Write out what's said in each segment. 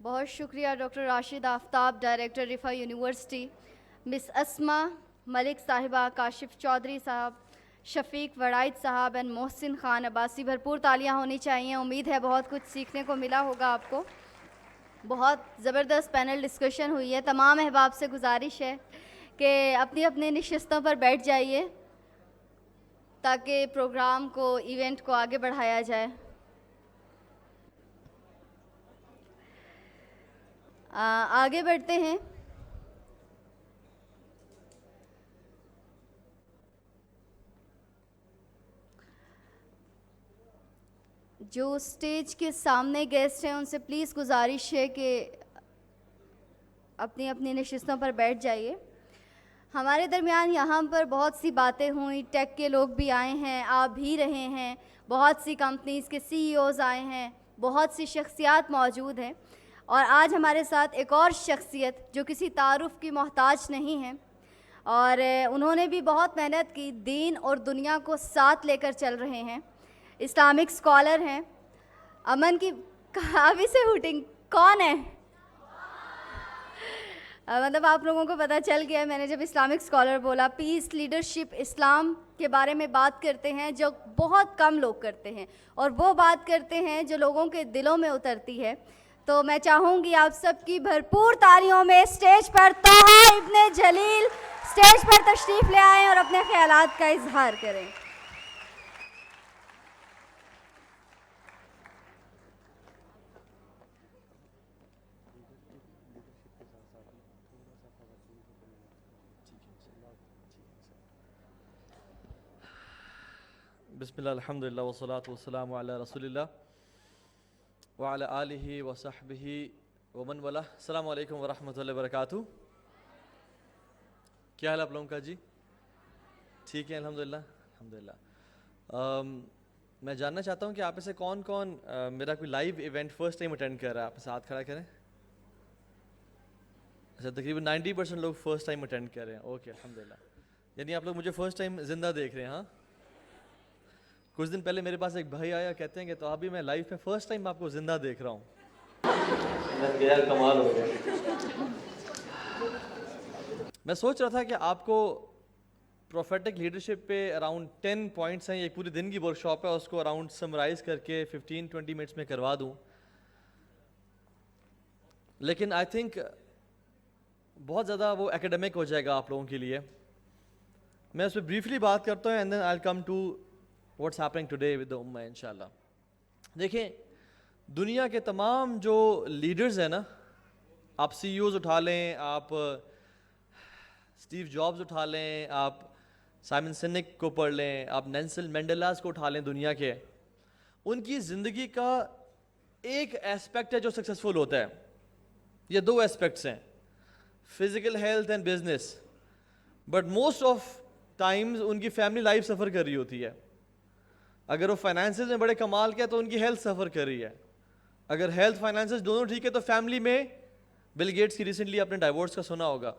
بہت شکریہ ڈاکٹر راشد آفتاب، director رفا university, مس اسما ملک صاحبہ، کاشف چودھری صاحب، شفیق وڑائد صاحب اینڈ محسن خان عباسی. بھرپور تالیاں ہونی چاہیے. امید ہے بہت کچھ سیکھنے کو ملا ہوگا آپ کو. بہت زبردست پینل ڈسکشن ہوئی ہے. تمام احباب سے گزارش ہے کہ اپنی اپنی نشستوں پر بیٹھ جائیے تاکہ پروگرام کو، ایونٹ کو آگے بڑھایا جائے. آگے بڑھتے ہیں. جو اسٹیج کے سامنے گیسٹ ہیں ان سے پلیز گزارش ہے کہ اپنی اپنی نشستوں پر بیٹھ جائیے. ہمارے درمیان یہاں پر بہت سی باتیں ہوئیں. ٹیک کے لوگ بھی آئے ہیں، آپ بھی رہے ہیں، بہت سی کمپنیز کے سی ای اوز آئے ہیں، بہت سی شخصیات موجود ہیں. اور آج ہمارے ساتھ ایک اور شخصیت جو کسی تعارف کی محتاج نہیں ہے، اور انہوں نے بھی بہت محنت کی، دین اور دنیا کو ساتھ لے کر چل رہے ہیں. اسلامک اسکالر ہیں. امن کی ابھی سے ہوٹنگ کون ہے؟ مطلب آپ لوگوں کو پتہ چل گیا ہے میں نے جب اسلامک اسکالر بولا. پیس، لیڈرشپ، اسلام کے بارے میں بات کرتے ہیں جو بہت کم لوگ کرتے ہیں، اور وہ بات کرتے ہیں جو لوگوں کے دلوں میں اترتی ہے. تو میں چاہوں گی آپ سب کی بھرپور تالیوں میں اسٹیج پر طٰہٰ ابن جلیل اسٹیج پر تشریف لے آئیں اور اپنے خیالات کا اظہار کریں. بسم اللہ، الحمدللہ والصلاة والسلام علی رسول اللہ وعلی آلہ وصحبہ ومن والہ. السلام علیکم ورحمۃ اللہ وبرکاتہ. کیا حال آپ لوگوں کا جی؟ ٹھیک ہے الحمدللہ. میں جاننا چاہتا ہوں کہ آپ میں سے کون کون میرا کوئی live event first time attend کر رہا ہے. آپ ساتھ کھڑا کریں. اچھا، تقریباً 90% لوگ فرسٹ ٹائم اٹینڈ کر رہے ہیں. اوکے الحمدللہ. یعنی آپ لوگ مجھے فرسٹ ٹائم زندہ دیکھ رہے ہیں. ہاں، کچھ دن پہلے میرے پاس ایک بھائی آیا، کہتے ہیں کہ تو ابھی میں لائف میں فرسٹ ٹائم آپ کو زندہ دیکھ رہا ہوں. یار کمال ہو گیا. میں سوچ رہا تھا کہ آپ کو پروفیٹک لیڈرشپ پہ اراؤنڈ 10 پوائنٹس ہیں. یہ پورے دن کی ورک شاپ ہے، اس کو اراؤنڈ سمرائز کر کے 15-20 منٹس میں کروا دوں. لیکن آئی تھنک بہت زیادہ وہ ایکیڈمک ہو جائے گا آپ لوگوں کے لیے. میں اس پہ بریفلی بات کرتا ہوں and then I come to what's happening today with the امہ انشاءاللہ. دیکھیں، دنیا کے تمام جو لیڈرز ہیں نا، آپ سی ای اوز اٹھا لیں، آپ اسٹیو جابز اٹھا لیں، آپ سائمن سینک کو پڑھ لیں، آپ نیلسن مینڈیلاز کو اٹھا لیں دنیا کے، ان کی زندگی کا ایک ایسپیکٹ ہے جو سکسیزفل ہوتا ہے. یہ دو ایسپیکٹس ہیں، physical health and business. But most of times in کی فیملی لائف سفر کر رہی ہوتی ہے. اگر وہ فائنانسز میں بڑے کمال کے تو ان کی ہیلتھ سفر کر رہی ہے. اگر ہیلتھ فائنانسز دونوں ٹھیک ہے تو فیملی میں بل گیٹس کی ریسنٹلی اپنے ڈائیورس کا سنا ہوگا،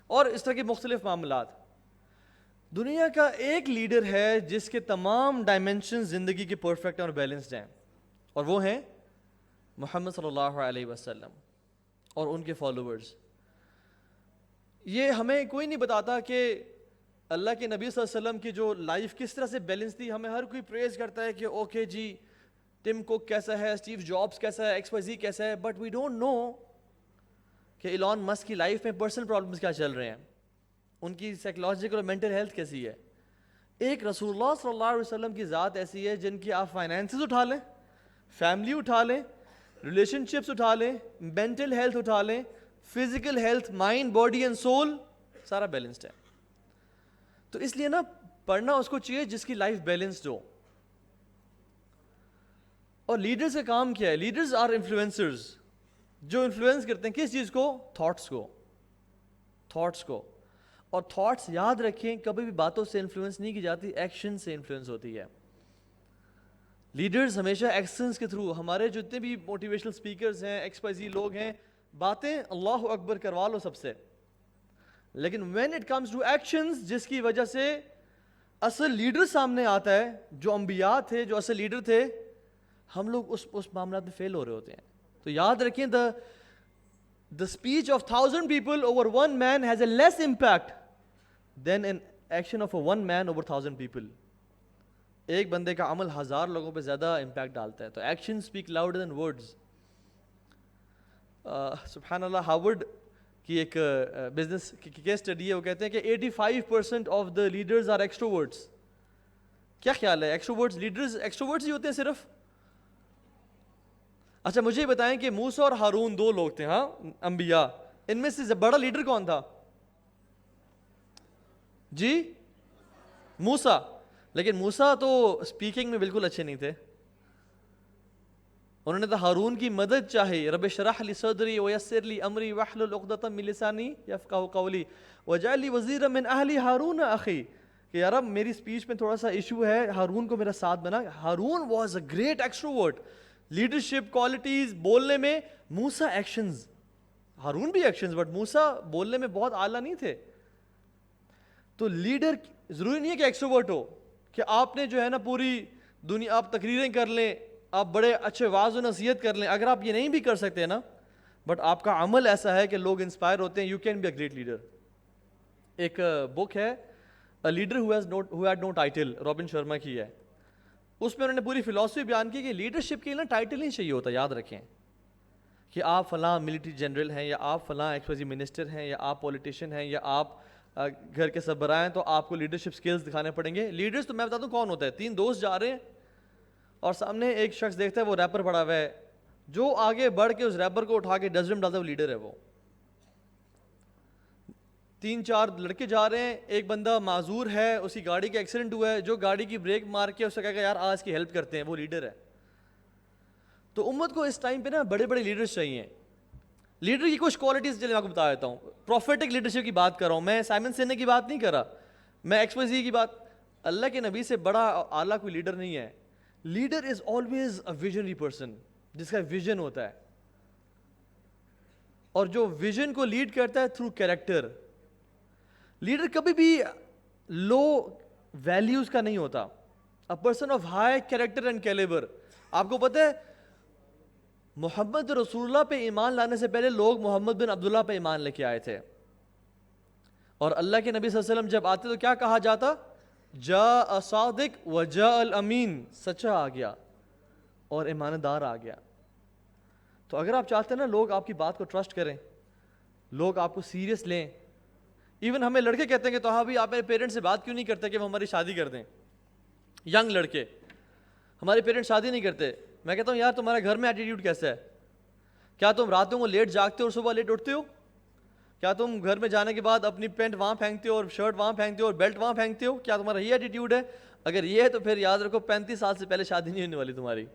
اور اس طرح کے مختلف معاملات. دنیا کا ایک لیڈر ہے جس کے تمام ڈائمینشن زندگی کے پرفیکٹ اور بیلنسڈ ہیں، اور وہ ہیں محمد صلی اللہ علیہ وسلم اور ان کے فالوورز. یہ ہمیں کوئی نہیں بتاتا کہ اللہ کے نبی صلی اللہ علیہ وسلم کی جو لائف کس طرح سے بیلنس تھی. ہمیں ہر کوئی پریز کرتا ہے کہ اوکے جی ٹم کوک کیسا ہے، اسٹیو جابز کیسا ہے، ایکس وائی زی کیسا ہے، بٹ وی ڈونٹ نو کہ ایلون مسک کی لائف میں پرسنل پرابلمس کیا چل رہے ہیں، ان کی سائیکولوجیکل اور مینٹل ہیلتھ کیسی ہے. ایک رسول اللہ صلی اللہ علیہ وسلم کی ذات ایسی ہے جن کی آپ فائنینسز اٹھا لیں، فیملی اٹھا لیں، ریلیشن شپس اٹھا لیں، مینٹل ہیلتھ اٹھا لیں، physical health, mind, body and civil, سارا بیلنسڈ ہے. تو اس لیے نا پڑھنا اس کو چاہیے جس کی لائف بیلنسڈ ہو. اور لیڈرز کا کام کیا ہے؟ لیڈرز آر انفلوئنسرز، جو انفلوئنس کرتے ہیں کس چیز کو؟ تھاٹس کو. اور تھاٹس یاد رکھیں کبھی بھی باتوں سے انفلوئنس نہیں کی جاتی، ایکشن سے انفلوئنس ہوتی ہے. لیڈرز ہمیشہ ایکشنز کے تھرو. ہمارے جتنے بھی موٹیویشنل اسپیکرز ہیں، ایکس وائی زی لوگ ہیں، باتیں اللہ اکبر کروا لو سب سے، لیکن when it comes to actions جس کی وجہ سے اصل لیڈر سامنے آتا ہے، جو انبیاء تھے، جو اصل لیڈر تھے، ہم لوگ اس معاملات میں فیل ہو رہے ہوتے ہیں. تو یاد رکھیں the speech of 1,000 people over one man has a less impact than an action of a one man over 1,000 people. ایک بندے کا عمل 1,000 لوگوں پہ زیادہ امپیکٹ ڈالتا ہے. تو action speak louder than words. سبحان اللہ, ہارورڈ کی ایک بزنس کی کیس اسٹڈی ہے, وہ کہتے ہیں کہ 85% of the leaders are extroverts. کیا خیال ہے, ایکسٹروورٹس لیڈرز ایکسٹروورٹس ہی ہوتے ہیں صرف؟ اچھا مجھے بتائیں کہ موسیٰ اور ہارون 2 لوگ تھے, ہاں انبیاء, ان میں سے بڑا لیڈر کون تھا؟ جی موسیٰ. لیکن موسیٰ تو اسپیکنگ میں بالکل اچھے نہیں تھے. انہوں نے تو ہارون کی مدد چاہی, رب اشرح لی صدری ویسر لی امری واحلل عقدۃ من لسانی یفقہوا قولی واجعل لی وزیرا من اہلی ہارون اخی, کہ یار اب میری اسپیچ میں تھوڑا سا ایشو ہے, ہارون کو میرا ساتھ بنا. Haroon was a great extrovert, leadership qualities بولنے میں. موسیٰ ایکشنز, ہارون بھی ایکشنز, بٹ موسیٰ بولنے میں بہت اعلیٰ نہیں تھے. تو لیڈر ضروری نہیں ہے کہ ایکسٹروورٹ ہو, کہ آپ نے جو ہے نا پوری دنیا آپ تقریریں کر لیں, آپ بڑے اچھے واعظ و نصیحت کر لیں. اگر آپ یہ نہیں بھی کر سکتے نا, بٹ آپ کا عمل ایسا ہے کہ لوگ انسپائر ہوتے ہیں, you can be a great leader. ایک بک ہے A Leader Who Had No Title, Robin Sharma کی ہے. اس میں انہوں نے پوری فلاسفی بیان کی کہ لیڈرشپ کے لیے نا ٹائٹل نہیں چاہیے ہوتا. یاد رکھیں کہ آپ فلاں ملٹری جنرل ہیں, یا آپ فلاں ایکس منسٹر ہیں, یا آپ پولیٹیشین ہیں, یا آپ گھر کے سربراہ ہیں, تو آپ کو لیڈرشپ سکلز دکھانے پڑیں گے. لیڈرز تو میں بتاتا ہوں کون ہوتا ہے. 3 دوست جا رہے ہیں اور سامنے ایک شخص دیکھتا ہے وہ ریپر پڑا ہوا ہے, جو آگے بڑھ کے اس ریپر کو اٹھا کے ڈسٹ بن ڈالتا ہے, وہ لیڈر ہے. وہ 3-4 لڑکے جا رہے ہیں, ایک بندہ معذور ہے, اس کی گاڑی کا ایکسیڈنٹ ہوا ہے, جو گاڑی کی بریک مار کے اسے کہے گا یار آج کی ہیلپ کرتے ہیں, وہ لیڈر ہے. تو امت کو اس ٹائم پہ نا بڑے بڑے لیڈرز چاہیے. لیڈر کی کچھ کوالٹیز چلے میں آپ کو بتا دیتا ہوں. پروفیٹک لیڈرشپ کی بات کر رہا ہوں میں, سائمن سینک کی بات نہیں کر رہا میں, ایکسپوزی کی بات. اللہ کے نبی سے بڑا اعلیٰ کوئی لیڈر نہیں ہے. Leader is always a visionary person, جس کا ویژن ہوتا ہے, اور جو ویژن کو لیڈ کرتا ہے تھرو کیریکٹر. لیڈر کبھی بھی لو ویلیوز کا نہیں ہوتا. A person of high character and calibre. آپ کو پتہ ہے محمد رسول اللہ پہ ایمان لانے سے پہلے لوگ محمد بن عبداللہ پہ ایمان لے کے آئے تھے, اور اللہ کے نبی صلی اللہ علیہ وسلم جب آتے تو کیا کہا جاتا؟ جاء صادق وجاء الامین, سچا آ گیا اور ایماندار آ گیا. تو اگر آپ چاہتے ہیں نا لوگ آپ کی بات کو ٹرسٹ کریں, لوگ آپ کو سیریس لیں. ایون ہمیں لڑکے کہتے ہیں کہ تو ہاں بھی آپ میرے پیرنٹس سے بات کیوں نہیں کرتے کہ وہ ہماری شادی کر دیں. ینگ لڑکے, ہمارے پیرنٹس شادی نہیں کرتے. میں کہتا ہوں یار تمہارے گھر میں ایٹیٹیوڈ کیسا ہے؟ کیا تم راتوں کو لیٹ جاگتے ہو اور صبح لیٹ اٹھتے ہو؟ کیا تم گھر میں جانے کے بعد اپنی پینٹ وہاں پھینکتے ہو اور شرٹ وہاں پھینکتے ہو اور بیلٹ وہاں پھینکتے ہو؟ کیا تمہارا یہ ایٹیٹیوڈ ہے؟ اگر یہ ہے تو پھر یاد رکھو 35 سال سے پہلے شادی نہیں ہونے والی تمہاری.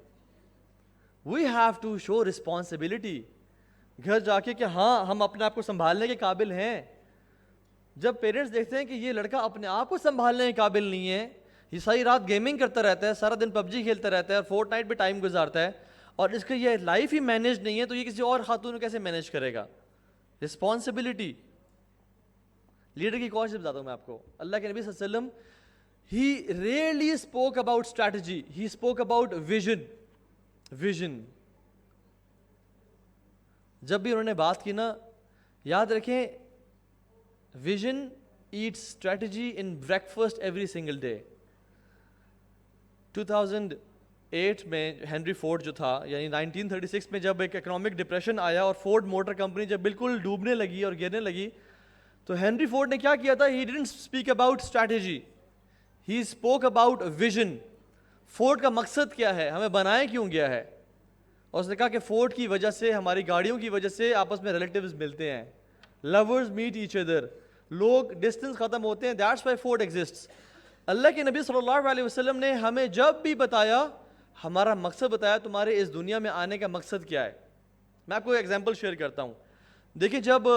We have to show responsibility گھر جا کے کہ ہاں ہم اپنے آپ کو سنبھالنے کے قابل ہیں. جب پیرنٹس دیکھتے ہیں کہ یہ لڑکا اپنے آپ کو سنبھالنے کے قابل نہیں ہے, یہ ساری رات گیمنگ کرتا رہتا ہے, سارا دن PUBG کھیلتا رہتا ہے, اور فورٹ نائٹ پہ ٹائم گزارتا ہے, اور اس کی یہ لائف ہی مینیج نہیں ہے, تو یہ کسی اور خاتون کو کیسے مینیج کرے گا؟ رسپانسبلٹی. لیڈر کی کوالٹی بتاتا ہوں میں آپ کو. اللہ کے نبی صلی اللہ علیہ وسلم he rarely spoke about strategy, he spoke about vision. جب بھی انہوں نے بات کی نا, یاد رکھیں vision eats strategy in breakfast every single day. 2008 میں ہنری فورڈ جو تھا, یعنی 1936 میں جب ایک اکنامک ڈپریشن آیا اور فورڈ موٹر کمپنی جب بالکل ڈوبنے لگی اور گرنے لگی, تو ہنری فورڈ نے کیا کیا تھا؟ He didn't speak about strategy, he spoke about vision. Ford کا مقصد کیا ہے, ہمیں بنایا کیوں گیا ہے؟ اور اس نے کہا کہ فورڈ کی وجہ سے, ہماری گاڑیوں کی وجہ سے آپس میں ریلیٹیوز ملتے ہیں, لورز میٹ ایچ ادر, لوگ ڈسٹنس ختم ہوتے ہیں, دیٹس وائی فورڈ ایگزسٹس. اللہ کے نبی صلی اللہ علیہ وسلم نے ہمیں جب بھی بتایا, ہمارا مقصد بتایا, تمہارے اس دنیا میں آنے کا مقصد کیا ہے. میں آپ کو ایک ایگزامپل شیئر کرتا ہوں. دیکھیں جب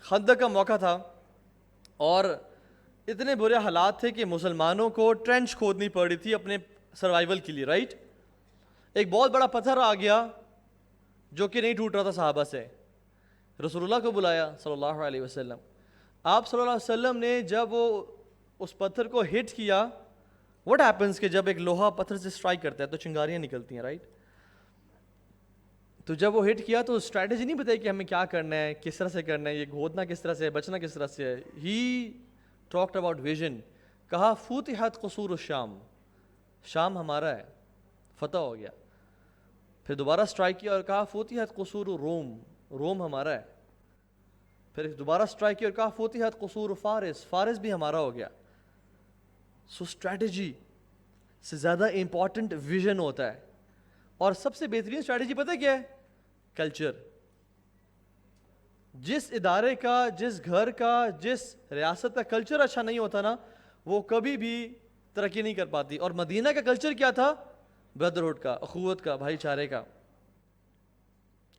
خندق کا موقع تھا اور اتنے برے حالات تھے کہ مسلمانوں کو ٹرینچ کھودنی پڑ رہی تھی اپنے سروائیول کے لیے, رائٹ. ایک بہت بڑا پتھر آ گیا جو کہ نہیں ٹوٹ رہا تھا صحابہ سے. رسول اللہ کو بلایا صلی اللہ علیہ وسلم. آپ صلی اللہ علیہ وسلم نے جب وہ اس پتھر کو ہٹ کیا, واٹ ہیپنس کہ جب ایک لوہا پتھر سے اسٹرائک کرتا ہے تو چنگاریاں نکلتی ہیں, رائٹ. تو جب وہ ہٹ کیا تو اسٹریٹجی نہیں بتائی کہ ہمیں کیا کرنا ہے, کس طرح سے کرنا ہے, یہ گھودنا کس طرح سے ہے, بچنا کس طرح سے ہے. He talked about vision. کہا فتحت قصور الشام, شام ہمارا ہے, فتح ہو گیا. پھر دوبارہ اسٹرائک کیا اور کہا فتحت قصور روم, روم ہمارا ہے. پھر دوبارہ اسٹرائک کیا اور کہا فتحت قصور فارس, فارس بھی ہمارا ہو گیا. سو اسٹریٹجی سے زیادہ امپورٹنٹ ویژن ہوتا ہے. اور سب سے بہترین اسٹریٹجی پتہ کیا ہے؟ کلچر. جس ادارے کا, جس گھر کا, جس ریاست کا کلچر اچھا نہیں ہوتا نا, وہ کبھی بھی ترقی نہیں کر پاتی. اور مدینہ کا کلچر کیا تھا؟ بردرہڈ کا, اخوت کا, بھائی چارے کا.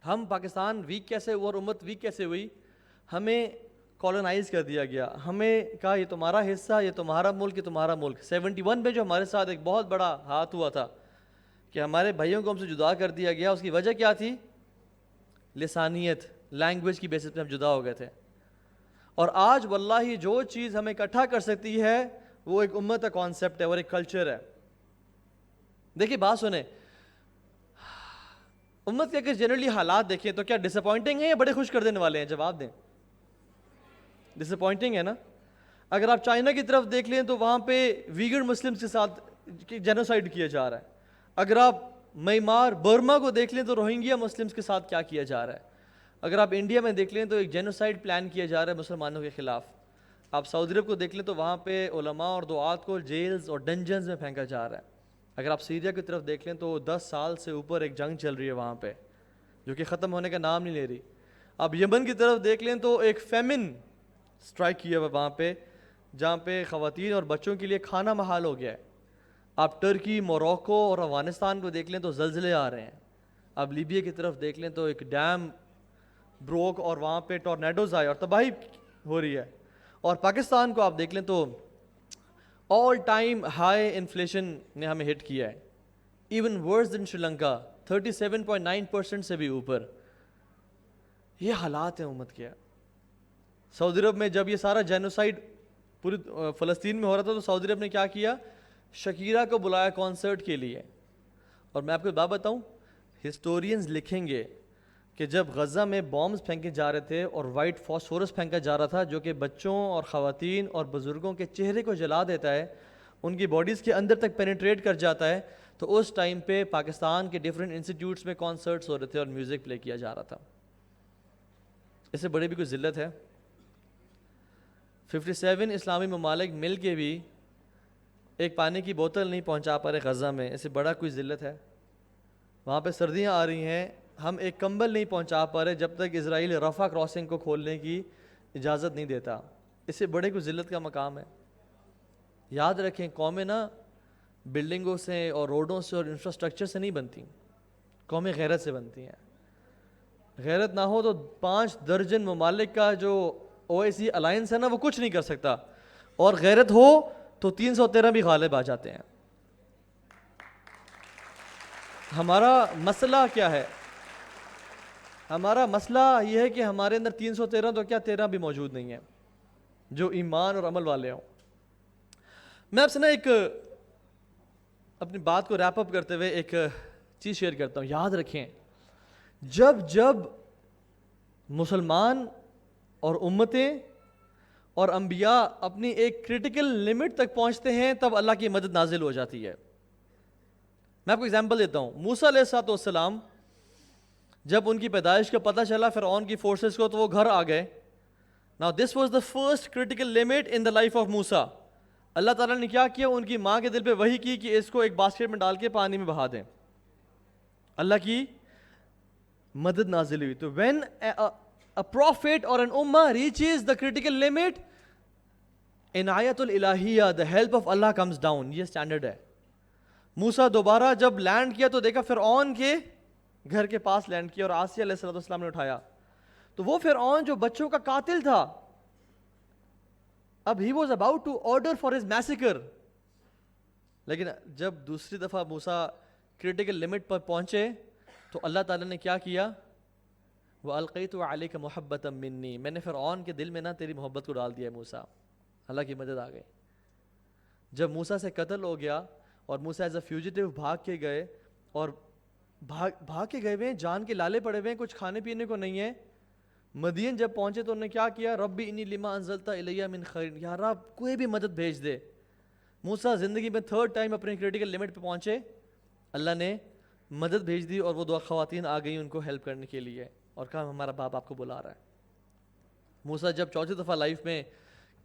ہم پاکستان ویک کیسے ہوا اور امت ویک کیسے ہوئی؟ ہمیں کالونائز کر دیا گیا, ہمیں کہا یہ تمہارا حصہ, یہ تمہارا ملک, یہ تمہارا ملک. 71 میں جو ہمارے ساتھ ایک بہت بڑا ہاتھ ہوا تھا کہ ہمارے بھائیوں کو ہم سے جدا کر دیا گیا, اس کی وجہ کیا تھی؟ لسانیت, لینگویج کی بیسس پہ ہم جدا ہو گئے تھے. اور آج واللہ جو چیز ہمیں اکٹھا کر سکتی ہے وہ ایک امت کا کانسیپٹ ہے اور ایک کلچر ہے. دیکھیے بات سنیں, امت کے اگر جنرلی حالات دیکھیں تو کیا ڈس اپوائنٹنگ ہیں یا بڑے خوش کر دینے والے ہیں؟ جواب دیں. ڈس اپوائنٹنگ ہے نا. اگر آپ چائنا کی طرف دیکھ لیں تو وہاں پہ ویگر مسلمس کے ساتھ جینوسائڈ کیا جا رہا ہے. اگر آپ میانمار, برما کو دیکھ لیں تو روہنگیا مسلمس کے ساتھ کیا کیا جا رہا ہے. اگر آپ انڈیا میں دیکھ لیں تو ایک جینوسائڈ پلان کیا جا رہا ہے مسلمانوں کے خلاف. آپ سعودی عرب کو دیکھ لیں تو وہاں پہ علماء اور دعات کو جیلز اور ڈنجنز میں پھینکا جا رہا ہے. اگر آپ سیریا کی طرف دیکھ لیں تو 10 سال سے اوپر ایک جنگ چل رہی ہے وہاں پہ جو کہ ختم ہونے کا نام نہیں لے رہی. آپ یمن کی طرف دیکھ لیں تو ایک فیمن اسٹرائک کیا ہوا وہاں پہ جہاں پہ خواتین اور بچوں کے لیے کھانا محال ہو گیا ہے. آپ ترکی, موروکو اور افغانستان کو دیکھ لیں تو زلزلے آ رہے ہیں. آپ لیبیا کی طرف دیکھ لیں تو ایک ڈیم بروک اور وہاں پہ ٹورنیڈوز آئے اور تباہی ہو رہی ہے. اور پاکستان کو آپ دیکھ لیں تو آل ٹائم ہائی انفلیشن نے ہمیں ہٹ کیا ہے, ایون ورس دین شری لنکا, 37.9% سے بھی اوپر. یہ حالات ہیں امت کے. سعودی عرب میں جب یہ سارا جینوسائڈ پوری فلسطین میں ہو رہا تھا تو سعودی عرب نے کیا کیا؟ شکیرہ کو بلایا کانسرٹ کے لیے. اور میں آپ کو بات بتاؤں, ہسٹورینز لکھیں گے کہ جب غزہ میں بامز پھینکے جا رہے تھے اور وائٹ فاسفورس پھینکا جا رہا تھا جو کہ بچوں اور خواتین اور بزرگوں کے چہرے کو جلا دیتا ہے, ان کی باڈیز کے اندر تک پینیٹریٹ کر جاتا ہے, تو اس ٹائم پہ پاکستان کے ڈفرینٹ انسٹیٹیوٹس میں کانسرٹس ہو رہے تھے اور میوزک پلے کیا جا رہا تھا. اس سے بڑی بھی کوئی ذلت ہے؟ 57 اسلامی ممالک مل کے بھی ایک پانی کی بوتل نہیں پہنچا پا رہے غزہ میں, اس سے بڑا کوئی ذلت ہے؟ وہاں پہ سردیاں آ رہی ہیں, ہم ایک کمبل نہیں پہنچا پا رہے جب تک اسرائیل رفح کراسنگ کو کھولنے کی اجازت نہیں دیتا. اس سے بڑے کوئی ذلت کا مقام ہے؟ یاد رکھیں, قومیں نا بلڈنگوں سے اور روڈوں سے اور انفراسٹرکچر سے نہیں بنتی, قومیں غیرت سے بنتی ہیں. غیرت نہ ہو تو 5 درجن ممالک کا جو OIC الائنس ہے نا وہ کچھ نہیں کر سکتا, اور غیرت ہو تو 313 بھی غالب آ جاتے ہیں. ہمارا مسئلہ کیا ہے؟ ہمارا مسئلہ یہ ہے کہ ہمارے اندر 313 تو کیا 13 بھی موجود نہیں ہیں جو ایمان اور عمل والے ہوں. میں آپ سے نا ایک اپنی بات کو ریپ اپ کرتے ہوئے ایک چیز شیئر کرتا ہوں. یاد رکھیں, جب مسلمان اور امتیں اور انبیاء اپنی ایک کرٹیکل لمٹ تک پہنچتے ہیں تب اللہ کی مدد نازل ہو جاتی ہے. میں آپ کو ایگزامپل دیتا ہوں. موسیٰ علیہ السلام جب ان کی پیدائش کا پتہ چلا فرعون کی فورسز کو تو وہ گھر آ گئے. Now this was the first critical limit in the life of موسیٰ. اللہ تعالیٰ نے کیا کیا؟ ان کی ماں کے دل پہ وحی کی کہ اس کو ایک باسکٹ میں ڈال کے پانی میں بہا دیں. اللہ کی مدد نازل ہوئی. تو when a prophet or an ummah reaches the critical limit, Inayat الالہیہ, the help of Allah comes down. یہ اسٹینڈرڈ ہے. موسیٰ دوبارہ جب لینڈ کیا تو دیکھا فرعون کے گھر کے پاس لینڈ کیا اور آسیہ علیہ السلام نے اٹھایا. تو وہ فرعون جو بچوں کا قاتل تھا, اب he was about to order for his massacre. لیکن جب دوسری دفعہ موسیٰ کریٹیکل لمٹ پر پہنچے تو اللہ تعالیٰ نے کیا کیا؟ وَأَلْقَيْتُ عَلَيْكَ مُحَبَّةً مِّنِّي, میں نے فرعون کے دل میں نا تیری محبت کو ڈال دیا موسیٰ. اللہ کی مدد آ گئی. جب موسیٰ سے قتل ہو گیا اور موسیٰ ایز اے فیوجیٹیو بھاگ کے گئے اور بھاگ کے گئے ہوئے ہیں, جان کے لالے پڑے ہوئے ہیں, کچھ کھانے پینے کو نہیں ہے. مدین جب پہنچے تو انہوں نے کیا کیا, ربی انی لما انزلتا الیہ من خیر, یا رب کوئی بھی مدد بھیج دے. موسیٰ زندگی میں 3rd ٹائم اپنے کریٹیکل لمٹ پہ پہنچے, اللہ نے مدد بھیج دی, اور وہ 2 خواتین آ گئیں ان کو ہیلپ کرنے کے لیے, اور کہا ہمارا باپ آپ کو بلا رہا ہے. موسیٰ جب 4تھی دفعہ لائف میں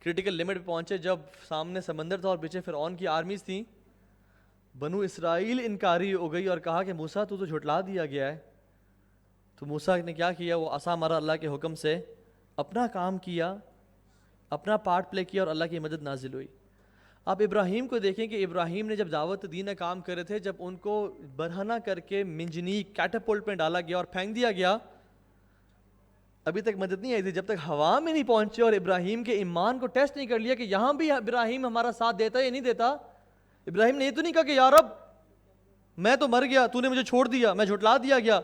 کریٹیکل لمٹ پہ پہنچے, جب سامنے سمندر تھا اور پیچھے فرعون کی آرمیز تھیں, بنو اسرائیل انکاری ہو گئی اور کہا کہ موسیٰ تو جھٹلا دیا گیا ہے. تو موسیٰ نے کیا کیا, وہ عصا مارا اللہ کے حکم سے, اپنا کام کیا, اپنا پارٹ پلے کیا, اور اللہ کی مدد نازل ہوئی. آپ ابراہیم کو دیکھیں کہ ابراہیم نے جب دعوت دین کا کام کرے تھے, جب ان کو برہنہ کر کے منجنیق کیٹاپلٹ میں ڈالا گیا اور پھینک دیا گیا, ابھی تک مدد نہیں آئی تھی. جب تک ہوا میں نہیں پہنچے اور ابراہیم کے ایمان کو ٹیسٹ نہیں کر لیا کہ یہاں بھی ابراہیم ہمارا ساتھ دیتا ہے یا نہیں دیتا. ابراہیم نے یہ تو نہیں کہا کہ یا رب میں تو مر گیا, تو نے مجھے چھوڑ دیا, میں جھٹلا دیا گیا.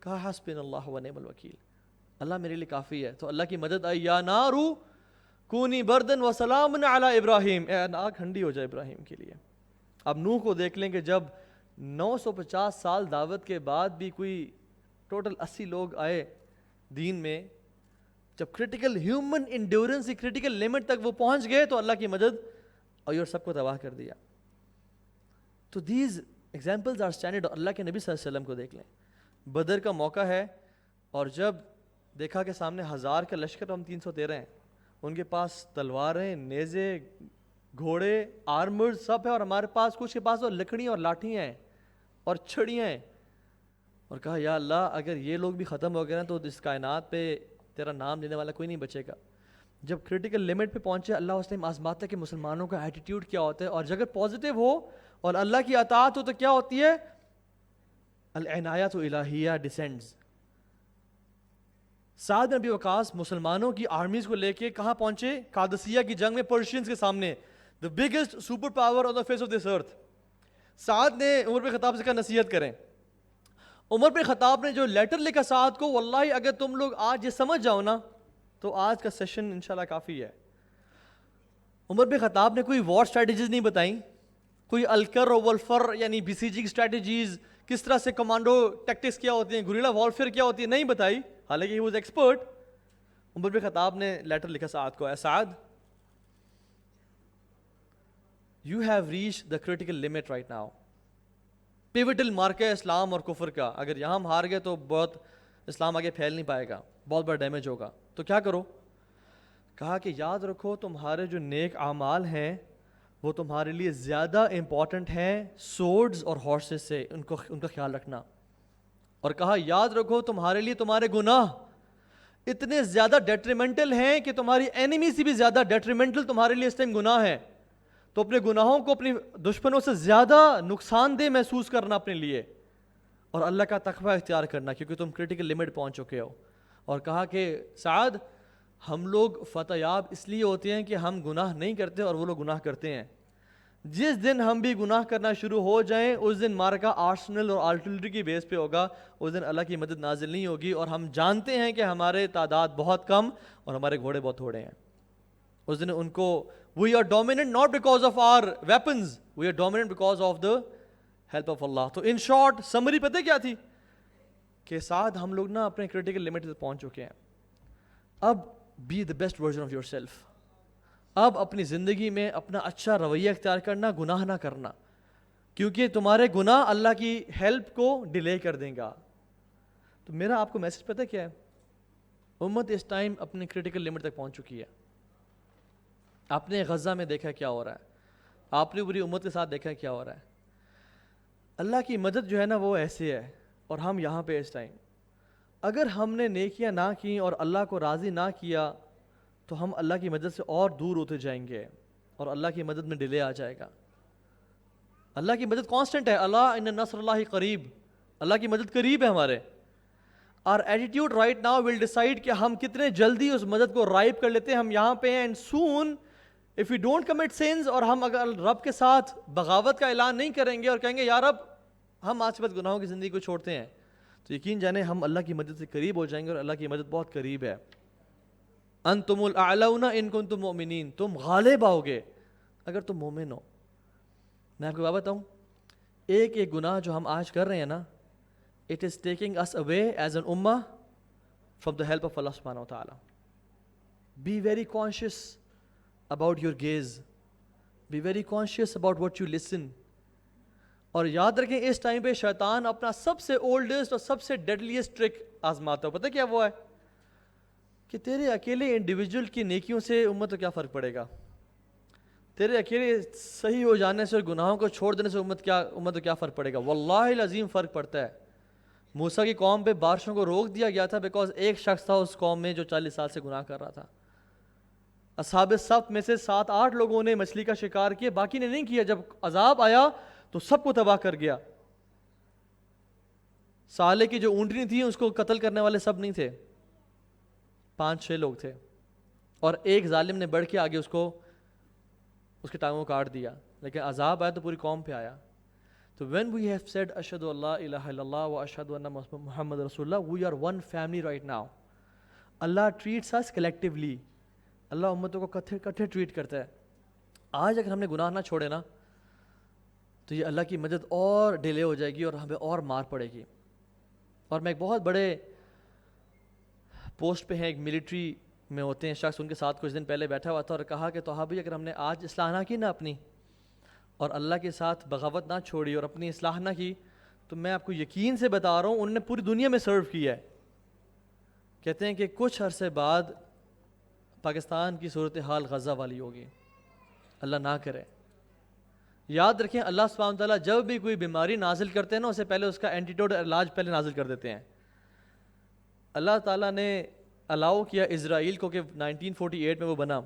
کہا حسبنا اللہ و نعم الوکیل, اللہ میرے لیے کافی ہے. تو اللہ کی مدد آئی, یا نارو کونی بردن و سلام علی ابراہیم, اے آگ ٹھنڈی ہو جائے ابراہیم کے لیے. اب نوح کو دیکھ لیں کہ جب 950 سال دعوت کے بعد بھی کوئی ٹوٹل 80 لوگ آئے دین میں, جب کریٹیکل ہیومن انڈیورنس کی کریٹیکل لمٹ تک وہ پہنچ گئے تو اللہ کی مدد اور یہ سب کو تباہ کر دیا. تو دیز ایگزامپلز آر اسٹینڈرڈ. اللہ کے نبی صلی اللہ علیہ وسلم کو دیکھ لیں, بدر کا موقع ہے, اور جب دیکھا کہ سامنے 1000 کا لشکر, ہم 313 ہیں, ان کے پاس تلواریں, نیزے, گھوڑے, آرمرز سب ہے, اور ہمارے پاس کچھ کے پاس تو لکڑیاں اور لاٹھیاں ہیں اور چھڑیاں ہیں. اور کہا یا اللہ اگر یہ لوگ بھی ختم ہو گئے نا تو اس کائنات پہ تیرا نام لینے والا کوئی نہیں بچے گا. جب کریٹیکل لمٹ پہ پہنچے, اللہ اس ٹائم آزماتا ہے کہ مسلمانوں کا ایٹیٹیوڈ کیا ہوتا ہے, اور اگر پازیٹیو ہو اور اللہ کی اطاعت ہو تو کیا ہوتی ہے, العنایت الہیہ ڈسینڈز. سعد بن ابی وقاص مسلمانوں کی آرمیز کو لے کے کہاں پہنچے, قادسیہ کی جنگ میں پرشینز کے سامنے, the biggest super power on the face of this earth. سعد نے عمر بن خطاب سے کہا نصیحت کریں. عمر بن خطاب نے جو لیٹر لکھا سعد کو, واللہ اگر تم لوگ آج یہ سمجھ جاؤ نا تو آج کا سیشن انشاءاللہ کافی ہے. عمر بن خطاب نے کوئی وار اسٹریٹجیز نہیں بتائیں, کوئی الکر و ولفر یعنی بی سی جی کی اسٹریٹجیز, کس طرح سے کمانڈو ٹیکٹکس کیا ہوتی ہیں, گوریلا وارفیئر کیا ہوتی ہے, نہیں بتائی, حالانکہ ہی واز ایکسپرٹ. عمر بن خطاب نے لیٹر لکھا سعد کو, O Saad you have reached the critical limit right now. Pivotal مارکا ہے اسلام اور کفر کا, اگر یہاں ہم ہار گئے تو بہت اسلام آگے پھیل نہیں پائے گا, بہت بڑا ڈیمیج ہوگا. تو کیا کرو, کہا کہ یاد رکھو تمہارے جو نیک اعمال ہیں وہ تمہارے لیے زیادہ امپورٹنٹ ہیں سورڈز اور ہارسز سے, ان کا خیال رکھنا. اور کہا یاد رکھو تمہارے لیے تمہارے گناہ اتنے زیادہ ڈیٹریمنٹل ہیں کہ تمہاری اینیمی سے بھی زیادہ ڈیٹریمنٹل تمہارے لیے اس ٹائم گناہ ہے. تو اپنے گناہوں کو اپنی دشمنوں سے زیادہ نقصان دہ محسوس کرنا اپنے لیے, اور اللہ کا تقوی اختیار کرنا کیونکہ تم کریٹیکل لمٹ پہنچ چکے ہو. اور کہا کہ سعد ہم لوگ فتح یاب اس لیے ہوتے ہیں کہ ہم گناہ نہیں کرتے اور وہ لوگ گناہ کرتے ہیں. جس دن ہم بھی گناہ کرنا شروع ہو جائیں اس دن مارکا آرسنل اور آرٹلری کی بیس پہ ہوگا, اس دن اللہ کی مدد نازل نہیں ہوگی, اور ہم جانتے ہیں کہ ہمارے تعداد بہت کم اور ہمارے گھوڑے بہت تھوڑے ہیں. اس دن ان کو we are dominant not because of our weapons, we are dominant because of the help of Allah. تو in short summary پتہ کیا تھی کہ سعد ہم لوگ نا اپنے کریٹیکل لمٹ تک پہنچ چکے ہیں, اب be the best version of yourself. اب اپنی زندگی میں اپنا اچھا رویہ اختیار کرنا, گناہ نہ کرنا, کیونکہ تمہارے گناہ اللہ کی ہیلپ کو ڈیلے کر دیں گا. تو میرا آپ کو میسج پتہ کیا ہے, امت اس ٹائم اپنے کریٹیکل لمٹ تک پہنچ چکی ہے. آپ نے غزہ میں دیکھا کیا ہو رہا ہے, آپ نے پوری امت کے ساتھ دیکھا کیا ہو رہا ہے. اللہ کی مدد جو ہے نا وہ ایسے ہے, اور ہم یہاں پہ اس ٹائم اگر ہم نے نیکیاں نہ کیں اور اللہ کو راضی نہ کیا تو ہم اللہ کی مدد سے اور دور ہوتے جائیں گے, اور اللہ کی مدد میں ڈیلے آ جائے گا. اللہ کی مدد کانسٹنٹ ہے, اللہ ان نصر اللہ قریب, اللہ کی مدد قریب ہے ہمارے. Our attitude right now will decide کہ ہم کتنے جلدی اس مدد کو رائپ کر لیتے ہیں. ہم یہاں پہ ہیں, and soon if we don't commit sins, اور ہم اگر رب کے ساتھ بغاوت کا اعلان نہیں کریں گے اور کہیں گے یا رب ہم آج کے بعد گناہوں کی زندگی کو چھوڑتے ہیں, تو یقین جانیں ہم اللہ کی مدد سے قریب ہو جائیں گے, اور اللہ کی مدد بہت قریب ہے. انتم الاعلون ان کنتم مؤمنین, تم غالب آؤ گے اگر تم مومن ہو. میں آپ کو بات بتاؤں, ایک ایک گناہ جو ہم آج کر رہے ہیں نا, it is taking us away as an ummah from the help of Allah subhanahu wa ta'ala. Be very conscious about your gaze. Be very conscious about what you listen. اور یاد رکھیں اس ٹائم پہ شیطان اپنا سب سے اولڈسٹ اور سب سے ڈیڈلیسٹ truck آزماتا ہے. پتہ کیا وہ ہے؟ کہ تیرے اکیلے انڈیویجول کی نیکیوں سے امت کو کیا فرق پڑے گا؟ تیرے اکیلے صحیح ہو جانے سے اور گناہوں کو چھوڑ دینے سے امت کو کیا فرق پڑے گا؟ واللہ العظیم فرق پڑتا ہے. موسیٰ کی قوم پہ بارشوں کو روک دیا گیا تھا بیکاز ایک شخص تھا اس قوم میں جو 40 سال سے گناہ کر رہا تھا. اصحاب السبت میں سے 7-8 لوگوں نے مچھلی کا شکار کیا, باقی نے نہیں کیا. جب عذاب آیا تو سب کو تباہ کر گیا. صالح کی جو اونٹنی تھی اس کو قتل کرنے والے سب نہیں تھے, 5-6 لوگ تھے, اور ایک ظالم نے بڑھ کے آگے اس کے ٹانگوں کو کاٹ دیا. لیکن عذاب آیا تو پوری قوم پہ آیا. تو when we have said اشہد اللہ الہ الا اللہ و اشہد ان محمد رسول اللہ, we are one family right now. Allah treats us collectively. اللہ امتوں کو کٹھے ٹریٹ کرتا ہے. آج اگر ہم نے گناہ نہ چھوڑے نا تو یہ اللہ کی مدد اور ڈیلے ہو جائے گی اور ہمیں اور مار پڑے گی. اور میں ایک بہت بڑے پوسٹ پہ ہیں, ایک ملٹری میں ہوتے ہیں شخص, ان کے ساتھ کچھ دن پہلے بیٹھا ہوا تھا اور کہا کہ تو بھائی اگر ہم نے آج اصلاح نہ کی نا اپنی, اور اللہ کے ساتھ بغاوت نہ چھوڑی اور اپنی اصلاح نہ کی, تو میں آپ کو یقین سے بتا رہا ہوں انہوں نے پوری دنیا میں سرو کیا ہے. کہتے ہیں کہ کچھ عرصے بعد پاکستان کی صورتحال غزہ والی ہوگی, اللہ نہ کرے. یاد رکھیں اللہ سبحانہ وتعالیٰ جب بھی کوئی بیماری نازل کرتے ہیں نا, اسے پہلے اس کا اینٹیڈوٹ علاج پہلے نازل کر دیتے ہیں. اللہ تعالیٰ نے الاؤ کیا اسرائیل کو کہ 1948 میں وہ بنا,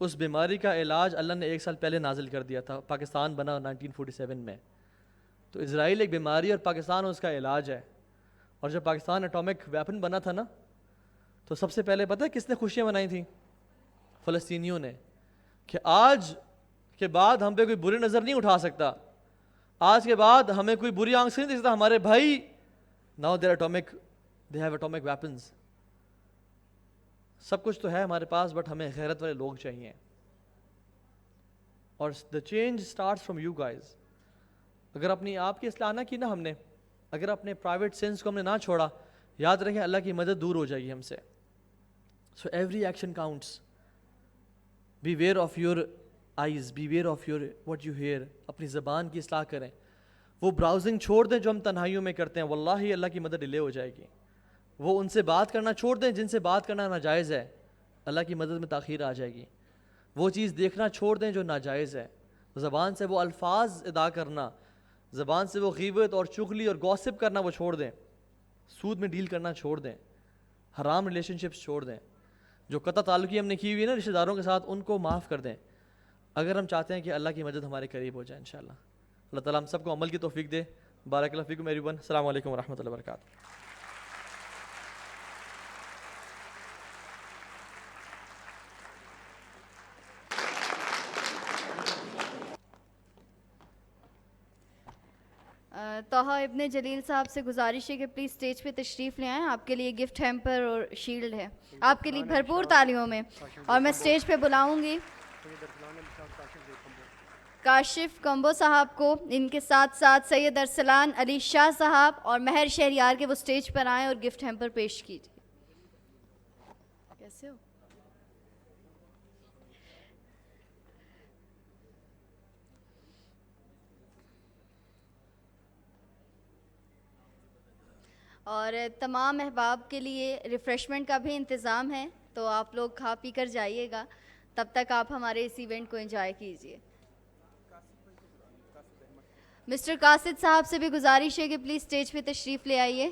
اس بیماری کا علاج اللہ نے 1 سال پہلے نازل کر دیا تھا. پاکستان بنا 1947 میں. تو اسرائیل ایک بیماری اور پاکستان اس کا علاج ہے. اور جب پاکستان اٹامک ویپن بنا تھا نا, تو سب سے پہلے پتہ ہے کس نے خوشیاں منائی تھیں؟ فلسطینیوں نے, کہ آج کے بعد ہم پہ کوئی بری نظر نہیں اٹھا سکتا, آج کے بعد ہمیں کوئی بری آنکھ سے نہیں دیکھ سکتا, ہمارے بھائی now they have atomic weapons. سب کچھ تو ہے ہمارے پاس, بٹ ہمیں غیرت والے لوگ چاہیے. اور the change starts from you guys. اگر اپنی آپ کی اصلاح نہ کی نا ہم نے, اگر اپنے پرائیویٹ سینس کو ہم نے نہ چھوڑا, یاد رکھیں اللہ کی مدد دور ہو جائے گی ہم سے. So every action counts. Beware of your eyes, beware of your what you hear. اپنی زبان کی اصلاح کریں. وہ براؤزنگ چھوڑ دیں جو ہم تنہائیوں میں کرتے ہیں, واللہ اللہ کی مدد ڈیلے ہو جائے گی. وہ ان سے بات کرنا چھوڑ دیں جن سے بات کرنا ناجائز ہے, اللہ کی مدد میں تاخیر آ جائے گی. وہ چیز دیکھنا چھوڑ دیں جو ناجائز ہے. زبان سے وہ الفاظ ادا کرنا, زبان سے وہ غیبت اور چغلی اور گوسپ کرنا وہ چھوڑ دیں. سود میں ڈیل کرنا چھوڑ دیں. حرام ریلیشن شپس چھوڑ دیں. جو قطع تعلقی ہم نے کی ہوئی ہے نا رشتہ داروں کے ساتھ, ان کو معاف کر دیں, اگر ہم چاہتے ہیں کہ اللہ کی مدد ہمارے قریب ہو جائے انشاءاللہ. اللہ تعالیٰ ہم سب کو عمل کی توفیق دے. بارک اللہ فیکم ایوری ون. السلام علیکم ورحمۃ اللہ وبرکاتہ. طه ابن جلیل صاحب سے گزارش ہے کہ پلیز اسٹیج پہ تشریف لے آئیں. آپ کے لیے گفٹ ہیمپر اور شیلڈ ہے, آپ کے لیے بھرپور تالیوں میں. اور میں اسٹیج پہ بلاؤں گی کاشف کمبو صاحب کو, ان کے ساتھ ساتھ سید ارسلان علی شاہ صاحب اور مہر شہریار کے وہ اسٹیج پر آئیں اور گفٹ ہیمپر پیش کیجیے. کیسے ہو؟ اور تمام احباب کے لیے ریفریشمنٹ کا بھی انتظام ہے, تو آپ لوگ کھا پی کر جائیے گا. تب تک آپ ہمارے اس ایونٹ کو انجوائے کیجیے. مسٹر قاصد صاحب سے بھی گزارش ہے کہ پلیز اسٹیج پہ تشریف لے آئیے.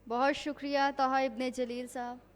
بہت شکریہ طه ابن جلیل صاحب.